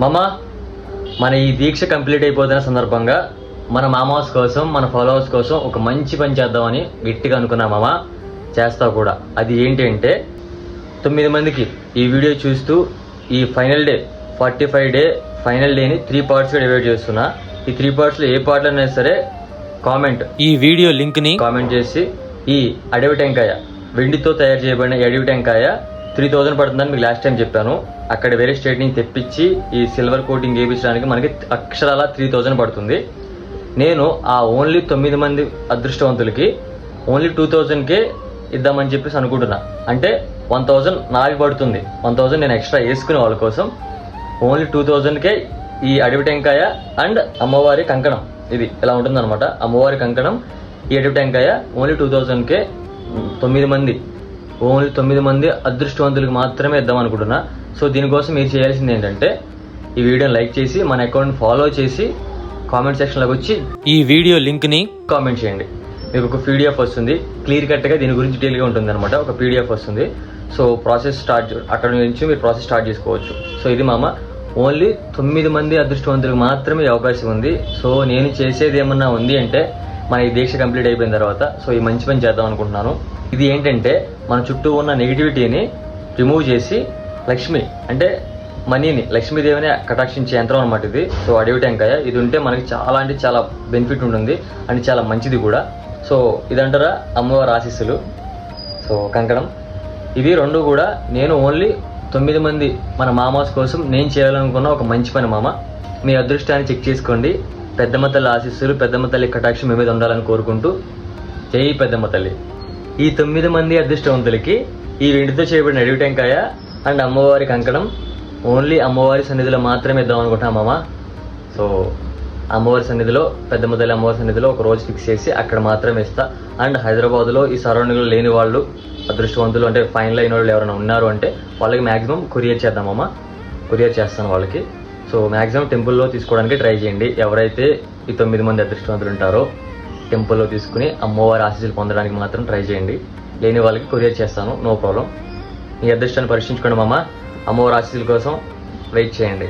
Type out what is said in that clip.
మామ, మన ఈ దీక్ష కంప్లీట్ అయిపోతున్న సందర్భంగా మన మామాస్ కోసం, మన ఫాలోవర్స్ కోసం ఒక మంచి పని చేద్దామని గట్టిగా అనుకున్నా మామ. చేస్తావు కూడా. అది ఏంటి అంటే 9 మందికి ఈ వీడియో చూస్తూ ఈ ఫైనల్ డే 45 డే ఫైనల్ డేని 3 పార్ట్స్గా డివైడ్ చేస్తున్నా. ఈ 3 పార్ట్స్లో ఏ పార్ట్లో అయినా సరే ఈ వీడియో లింక్ని కామెంట్ చేసి ఈ అడవి టెంకాయ, వెండితో తయారు చేయబడిన అడవి టెంకాయ 3000 పడుతుందని మీకు లాస్ట్ టైం చెప్పాను. అక్కడ వేరే స్టేట్ నుంచి తెప్పించి ఈ సిల్వర్ కోటింగ్ వేయించడానికి మనకి అక్షరాల 3000 పడుతుంది. నేను ఆ ఓన్లీ 9 మంది అదృష్టవంతులకి ఓన్లీ 2000కే ఇద్దామని చెప్పేసి అనుకుంటున్నా. అంటే 1000 నాకు పడుతుంది. 1000 నేను ఎక్స్ట్రా వేసుకునే వాళ్ళ కోసం ఓన్లీ 2000కే ఈ అడవి టెంకాయ అండ్ అమ్మవారి కంకణం, ఇది ఇలా ఉంటుంది అనమాట. అమ్మవారి కంకణం, ఈ అడవి టెంకాయ ఓన్లీ 2000కే 9 మంది, ఓన్లీ 9 మంది అదృష్టవంతులకు మాత్రమే ఇద్దాం అనుకుంటున్నా. సో దీనికోసం మీరు చేయాల్సింది ఏంటంటే ఈ వీడియోని లైక్ చేసి మన అకౌంట్ ఫాలో చేసి కామెంట్ సెక్షన్లోకి వచ్చి ఈ వీడియో లింక్ని కామెంట్ చేయండి. మీకు ఒక పీడిఎఫ్ వస్తుంది, క్లియర్ కట్గా దీని గురించి డీటెయిల్గా ఉంటుంది అనమాట. ఒక పీడిఎఫ్ వస్తుంది. సో ప్రాసెస్ అక్కడ నుంచి మీరు ప్రాసెస్ స్టార్ట్ చేసుకోవచ్చు. సో ఇది మామ, ఓన్లీ 9 మంది అదృష్టవంతులకు మాత్రమే ఈ అవకాశం ఉంది. సో నేను చేసేది ఏమన్నా ఉంది అంటే మన ఈ దీక్ష కంప్లీట్ అయిపోయిన తర్వాత సో ఈ మంచి పని చేద్దాం అనుకుంటున్నాను. ఇది ఏంటంటే మన చుట్టూ ఉన్న నెగిటివిటీని రిమూవ్ చేసి లక్ష్మి అంటే మనీని, లక్ష్మీదేవిని కటాక్షించే యంత్రం అనమాట ఇది. సో అడవి టెంకాయ ఇది ఉంటే మనకి చాలా అంటే చాలా బెనిఫిట్ ఉంటుంది అండ్ చాలా మంచిది కూడా. సో ఇదంటారా అమ్మవారి ఆశీస్సులు. సో కంకణం, ఇవి 2 కూడా నేను ఓన్లీ 9 మంది మన మామాస్ కోసం నేను చేయాలనుకున్న ఒక మంచి పని మామ. మీ అదృష్టాన్ని చెక్ చేసుకోండి. పెద్దమ్మ తల్లి ఆశీస్సులు, పెద్దమ్మ తల్లి కటాక్షం మీ మీద ఉండాలని కోరుకుంటూ జై పెద్దమ్మ తల్లి. ఈ 9 మంది అదృష్టవంతులకి ఈ వెండితో చేయబడిన అడవి టెంకాయ అండ్ అమ్మవారి కంకణం ఓన్లీ అమ్మవారి సన్నిధిలో మాత్రమే ఇద్దాం అనుకుంటున్నాం మామ. సో అమ్మవారి సన్నిధిలో, పెద్దమ్మ తల్లి అమ్మవారి సన్నిధిలో ఒక రోజు ఫిక్స్ చేసి అక్కడ మాత్రమే ఇస్తా. అండ్ హైదరాబాద్లో ఈ సరౌండింగ్లో లేని వాళ్ళు అదృష్టవంతులు అంటే ఫైనల్ అయిన వాళ్ళు ఎవరైనా ఉన్నారు అంటే వాళ్ళకి మ్యాక్సిమం కొరియర్ చేద్దామమ్మా. కొరియర్ చేస్తాను వాళ్ళకి. సో మ్యాక్సిమం టెంపుల్లో తీసుకోవడానికి ట్రై చేయండి. ఎవరైతే ఈ 9 మంది అదృష్టవంతులు ఉంటారో టెంపుల్లో తీసుకుని అమ్మవారి ఆశీస్సులు పొందడానికి మాత్రం ట్రై చేయండి. లేని వాళ్ళకి కొరియర్ చేస్తాను, నో ప్రాబ్లం. మీ అదృష్టాన్ని పరీక్షించుకోండి మామ. అమ్మవారి ఆశీస్సుల కోసం వెయిట్ చేయండి.